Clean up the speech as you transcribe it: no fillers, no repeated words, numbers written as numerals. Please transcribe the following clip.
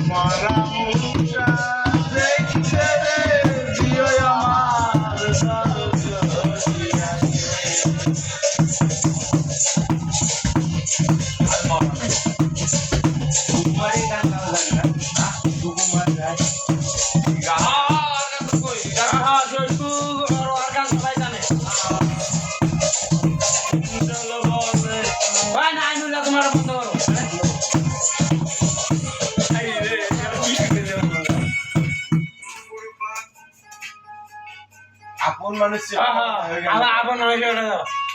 মরা মুখটা দেখতে রে দিও আমার কুমারী গান গাওয়া লাগে না কুমার গায় আপন মানুষ আপন মানুষ